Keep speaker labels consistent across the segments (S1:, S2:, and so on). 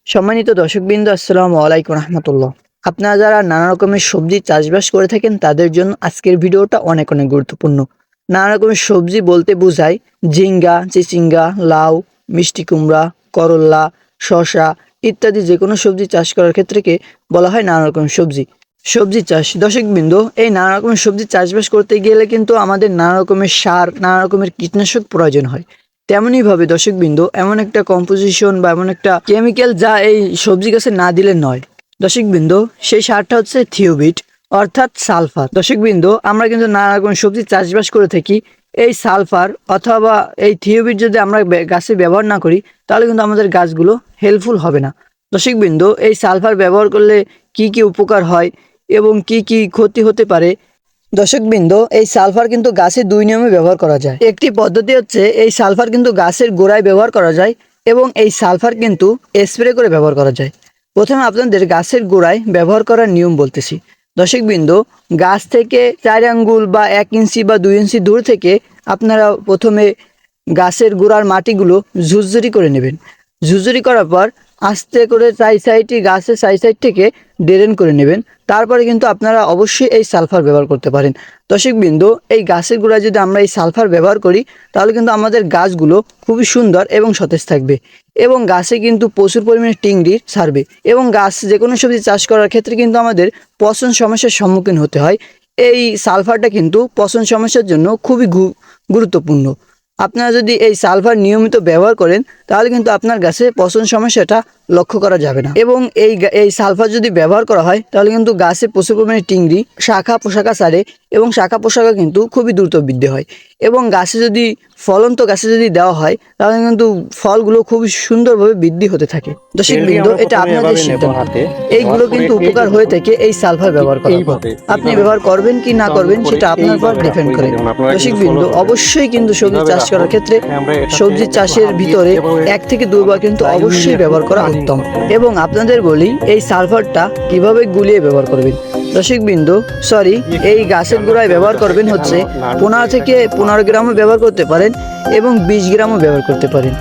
S1: সম্মানিত দর্শকবৃন্দ, আসসালামু আলাইকুম রহমতুল্লাহ। আপনারা যারা নানা রকমের সবজি চাষবাস করে থাকেন তাদের জন্য আজকের ভিডিওটা অনেক অনেক গুরুত্বপূর্ণ। নানা রকমের সবজি বলতে বোঝায় ঝিঙ্গা, চিচিঙ্গা, লাউ, মিষ্টি কুমড়া, করল্লা, শসা ইত্যাদি যে কোনো সবজি চাষ করার ক্ষেত্রেকে বলা হয় নানা রকমের সবজি সবজি চাষ। দর্শকবৃন্দ, এই নানা রকমের সবজি চাষবাস করতে গেলে কিন্তু আমাদের নানা রকমের সার, নানা রকমের কীটনাশক প্রয়োজন হয়। তেমনইভাবে দর্শকবৃন্দ, এমন একটা কম্পোজিশন বা এমন একটা কেমিক্যাল যা এই সবজি গাছে না দিলে নয় দর্শকবৃন্দ, সেই সারটা হচ্ছে থিওবিট অর্থাৎ সালফার। দর্শকবৃন্দ, আমরা কিন্তু নানা রকম সবজি চাষবাস করে থাকি। এই সালফার অথবা এই থিওবিট যদি আমরা গাছে ব্যবহার না করি তাহলে কিন্তু আমাদের গাছগুলো হেল্পফুল হবে না। দর্শকবৃন্দ, এই সালফার ব্যবহার করলে কি কি উপকার হয় এবং কি কি ক্ষতি হতে পারে। দর্শকবৃন্দ, এই সালফার কিন্তু গাছে দুই নিয়মে ব্যবহার করা যায়। একটি পদ্ধতি হচ্ছে এই সালফার কিন্তু গাছের গোড়ায় ব্যবহার করা যায় এবং এই সালফার কিন্তু স্প্রে করে ব্যবহার করা যায়। প্রথমে আপনাদের গাছের গোড়ায় ব্যবহার করার নিয়ম বলতেছি। দর্শকবৃন্দ, গাছ থেকে 4 আঙ্গুল বা 1 ইঞ্চি বা 2 ইঞ্চি দূর থেকে আপনারা প্রথমে গাছের গোড়ার মাটিগুলো ঝুরঝুরি করে নেবেন। ঝুরঝুরি করার পর আস্তে করে গাছের সাইড থেকে ড্রেন করে নেবেন। তারপরে কিন্তু আপনারা অবশ্যই এই সালফার ব্যবহার করতে পারেন। দর্শকবৃন্দ, এই গাছের গোড়ায় যদি আমরা এই সালফার ব্যবহার করি তাহলে কিন্তু আমাদের গাছগুলো খুবই সুন্দর এবং সতেজ থাকবে এবং গাছে কিন্তু প্রচুর পরিমাণে টিংড়ি ছাড়বে এবং গাছ যে কোনো সবজি চাষ করার ক্ষেত্রে কিন্তু আমাদের পচন সমস্যার সম্মুখীন হতে হয়। এই সালফারটা কিন্তু পচন সমস্যার জন্য খুবই গুরুত্বপূর্ণ। আপনারা যদি এই সালফার নিয়মিত ব্যবহার করেন তাহলে কিন্তু আপনার গাছে পচন সমস্যাটা লক্ষ্য করা যাবে না এবং এই সালফার যদি ব্যবহার করা হয় তাহলে কিন্তু গাছে প্রচুর পরিমাণে টিংড়ি, শাখা পোশাকা ছাড়ে এবং শাখা পোশাকা কিন্তু খুবই দ্রুত বৃদ্ধি হয় এবং গাছে যদি ফলন্ত গাছে যদি দেওয়া হয় তাহলে কিন্তু ফলগুলো খুবই সুন্দরভাবে বৃদ্ধি হতে থাকে। দর্শকবৃন্দ, এটা আপনাদের সিদ্ধান্ত। এইগুলো কিন্তু উপকার হয়ে থাকে এই সালফার ব্যবহার করার পর। আপনি ব্যবহার করবেন কি না করবেন সেটা আপনার উপর ডিপেন্ড করে। দর্শকবৃন্দ, অবশ্যই কিন্তু সবজি চাষ করার ক্ষেত্রে সবজি চাষের ভিতরে 1 থেকে 2 বার কিন্তু অবশ্যই ব্যবহার করা উত্তম। এবং আপনাদের বলি এই সালফারটা কিভাবে গুলিয়ে ব্যবহার করবেন। দর্শকবৃন্দ, এই গাছের গোড়ায় ব্যবহার করবেন হচ্ছে 15 থেকে 15 গ্রামও ব্যবহার করতে পারেন এবং 20 গ্রামও ব্যবহার করতে পারেন।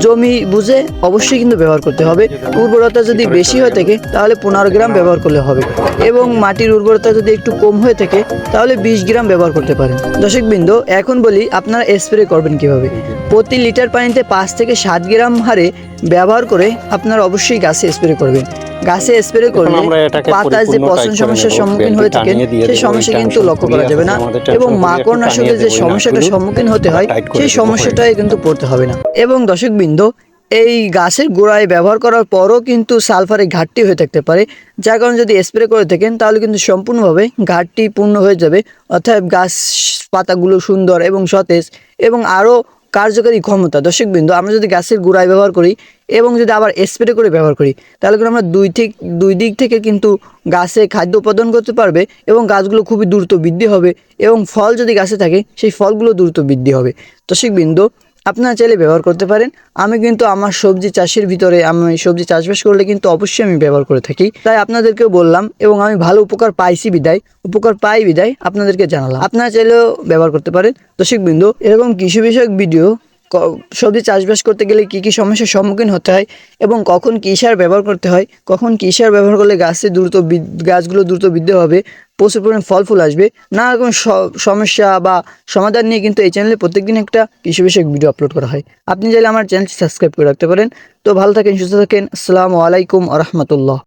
S1: জমি বুঝে অবশ্যই কিন্তু ব্যবহার করতে হবে। উর্বরতা যদি বেশি হয়ে থাকে তাহলে 15 গ্রাম ব্যবহার করলে হবে এবং মাটির উর্বরতা যদি একটু কম হয়ে থাকে তাহলে 20 গ্রাম ব্যবহার করতে পারেন। দর্শকবৃন্দ, এখন বলি আপনারা স্প্রে করবেন কিভাবে। প্রতি লিটার পানিতে 5 থেকে 7 গ্রাম হারে ব্যবহার করে আপনারা অবশ্যই গাছে স্প্রে করবেন। গাছে স্প্রে করলে পাতায় যে পচন সমস্যার সম্মুখীন হয়ে থাকেন সেই সমস্যা কিন্তু লক্ষ্য করা যাবে না এবং মাকড়নাশকের যে সমস্যাটার সম্মুখীন হতে হয় সেই সমস্যাটাই কিন্তু পড়তে হবে না। এবং দর্শকবৃন্দ, এই গাছের গোড়ায় ব্যবহার করার পরও কিন্তু সালফারের ঘাটতি হয়ে থাকতে পারে, যার কারণে যদি স্প্রে করে থাকেন তাহলে কিন্তু সম্পূর্ণভাবে ঘাটতি পূর্ণ হয়ে যাবে। অর্থাৎ গাছ পাতাগুলো সুন্দর এবং সতেজ এবং আরও কার্যকারী ক্ষমতা। দর্শকবৃন্দ, আমরা যদি গাছের গোড়ায় ব্যবহার করি এবং যদি আবার স্প্রে করে ব্যবহার করি তাহলে কিন্তু আমরা দুই দিক থেকে কিন্তু গাছে খাদ্য উৎপাদন করতে পারবে এবং গাছগুলো খুবই দ্রুত বৃদ্ধি হবে এবং ফল যদি গাছে থাকে সেই ফলগুলো দ্রুত বৃদ্ধি হবে। দর্শকবৃন্দ, আপনারা চাইলে ব্যবহার করতে পারেন। আমি কিন্তু আমার সবজি চাষের ভিতরে আমি সবজি চাষবাস করলে কিন্তু অবশ্যই আমি ব্যবহার করে থাকি, তাই আপনাদেরকেও বললাম এবং আমি ভালো উপকার পাই বিদায় আপনাদেরকে জানালাম। আপনারা চাইলেও ব্যবহার করতে পারেন। দর্শকবৃন্দ, এরকম কৃষি বিষয়ক ভিডিও, সবজি চাষবাস করতে গেলে কি কি সমস্যার সম্মুখীন হতে হয় এবং কখন কী সার ব্যবহার করতে হয়, কখন কী সার ব্যবহার করলে গাছগুলো দ্রুত বৃদ্ধি হবে, প্রচুর পরিমাণে ফল ফুল আসবে, নানা রকম সমস্যা বা সমাধান নিয়ে কিন্তু এই চ্যানেলে প্রত্যেকদিন একটা কৃষি বিষয়ক ভিডিও আপলোড করা হয়। আপনি চাইলে আমার চ্যানেলটি সাবস্ক্রাইব করে রাখতে পারেন। তো ভালো থাকেন, সুস্থ থাকেন। আসসালামু আলাইকুম আ রহমতুল্লাহ।